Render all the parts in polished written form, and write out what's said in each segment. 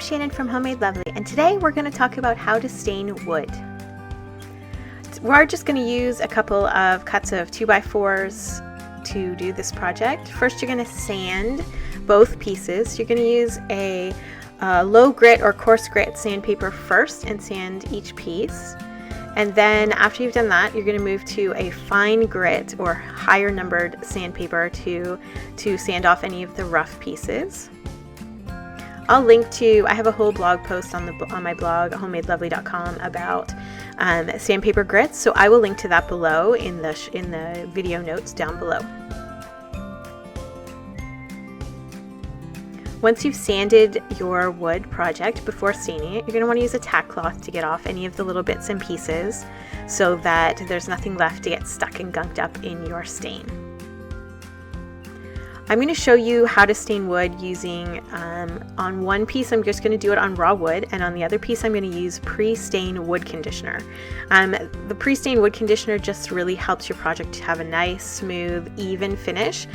I'm Shannon from Homemade Lovely, and today we're going to talk about how to stain wood. We're just going to use a couple of cuts of 2x4s to do this project. First, you're going to sand both pieces. You're going to use a low grit or coarse grit sandpaper first and sand each piece. And then after you've done that, you're going to move to a fine grit or higher numbered sandpaper to sand off any of the rough pieces. I'll link to, I have a whole blog post on my blog, homemadelovely.com, about sandpaper grits, so I will link to that below in the video notes down below. Once you've sanded your wood project, before staining it, you're going to want to use a tack cloth to get off any of the little bits and pieces so that there's nothing left to get stuck and gunked up in your stain. I'm going to show you how to stain wood using, on one piece I'm just going to do it on raw wood, and on the other piece I'm going to use pre-stain wood conditioner. The pre-stain wood conditioner just really helps your project to have a nice, smooth, even finish.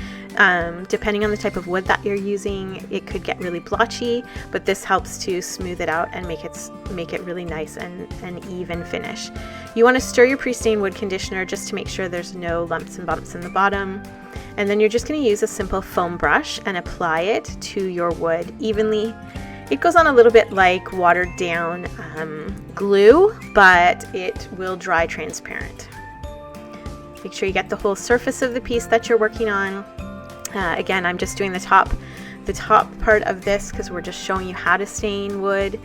Depending on the type of wood that you're using, it could get really blotchy, but this helps to smooth it out and make it really nice and even finish. You want to stir your pre-stain wood conditioner just to make sure there's no lumps and bumps in the bottom. And then you're just going to use a simple foam brush and apply it to your wood evenly. It goes on a little bit like watered down glue, but it will dry transparent. Make sure you get the whole surface of the piece that you're working on. Again, I'm just doing the top part of this because we're just showing you how to stain wood.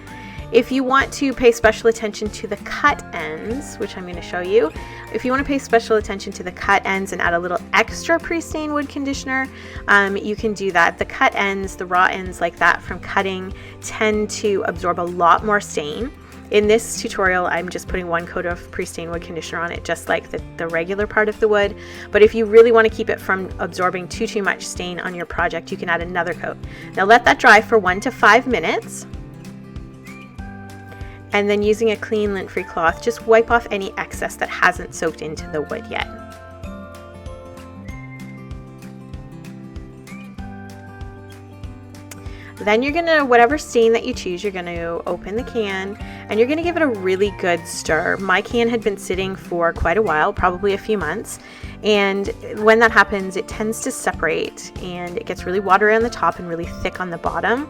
If you want to pay special attention to the cut ends, which I'm going to show you, if you want to pay special attention to the cut ends and add a little extra pre-stain wood conditioner, you can do that. The cut ends, the raw ends like that from cutting, tend to absorb a lot more stain. In this tutorial, I'm just putting one coat of pre-stain wood conditioner on it, just like the regular part of the wood. But if you really want to keep it from absorbing too much stain on your project, you can add another coat. Now let that dry for 1 to 5 minutes. And then using a clean lint-free cloth, just wipe off any excess that hasn't soaked into the wood yet. Then you're gonna, whatever stain that you choose, you're gonna open the can and you're gonna give it a really good stir. My can had been sitting for quite a while, probably a few months. And when that happens, it tends to separate and it gets really watery on the top and really thick on the bottom.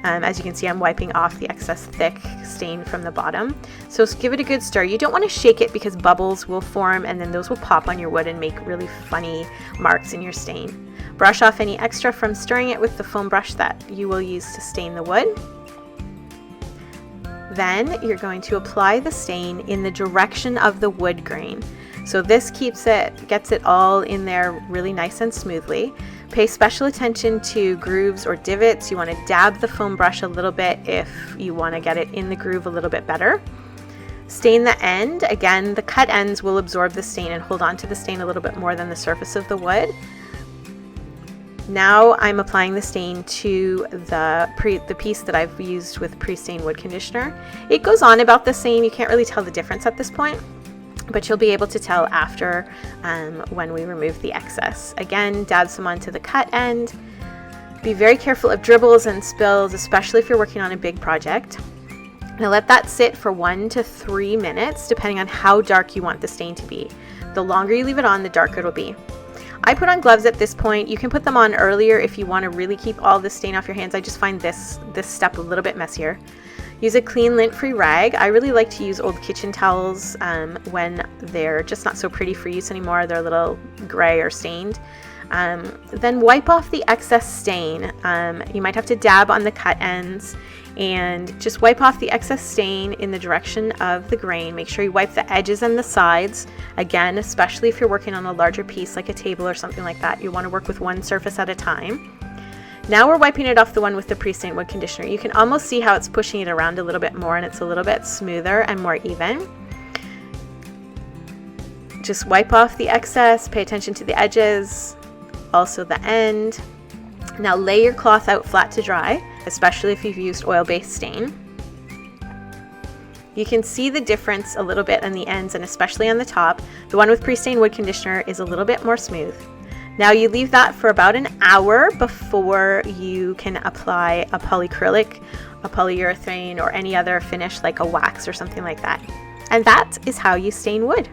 As you can see, I'm wiping off the excess thick stain from the bottom. So give it a good stir. You don't want to shake it because bubbles will form and then those will pop on your wood and make really funny marks in your stain. Brush off any extra from stirring it with the foam brush that you will use to stain the wood. Then you're going to apply the stain in the direction of the wood grain. So this gets it all in there really nice and smoothly. Pay special attention to grooves or divots. You want to dab the foam brush a little bit if you want to get it in the groove a little bit better. Stain the end. Again, the cut ends will absorb the stain and hold on to the stain a little bit more than the surface of the wood. Now I'm applying the stain to the piece that I've used with pre-stain wood conditioner. It goes on about the same. You can't really tell the difference at this point, but you'll be able to tell after when we remove the excess. Again, dab some onto the cut end. Be very careful of dribbles and spills, especially if you're working on a big project. Now let that sit for 1 to 3 minutes, depending on how dark you want the stain to be. The longer you leave it on, the darker it'll be. I put on gloves at this point. You can put them on earlier if you want to really keep all the stain off your hands. I just find this step a little bit messier. Use a clean lint-free rag. I really like to use old kitchen towels when they're just not so pretty for use anymore. They're a little gray or stained. Then wipe off the excess stain. You might have to dab on the cut ends and just wipe off the excess stain in the direction of the grain. Make sure you wipe the edges and the sides. Again, especially if you're working on a larger piece like a table or something like that, you want to work with one surface at a time. Now we're wiping it off the one with the pre-stain wood conditioner. You can almost see how it's pushing it around a little bit more and it's a little bit smoother and more even. Just wipe off the excess, pay attention to the edges, also the end. Now lay your cloth out flat to dry, especially if you've used oil-based stain. You can see the difference a little bit on the ends and especially on the top. The one with pre-stain wood conditioner is a little bit more smooth. Now you leave that for about an hour before you can apply a polyacrylic, a polyurethane, or any other finish like a wax or something like that. And that is how you stain wood.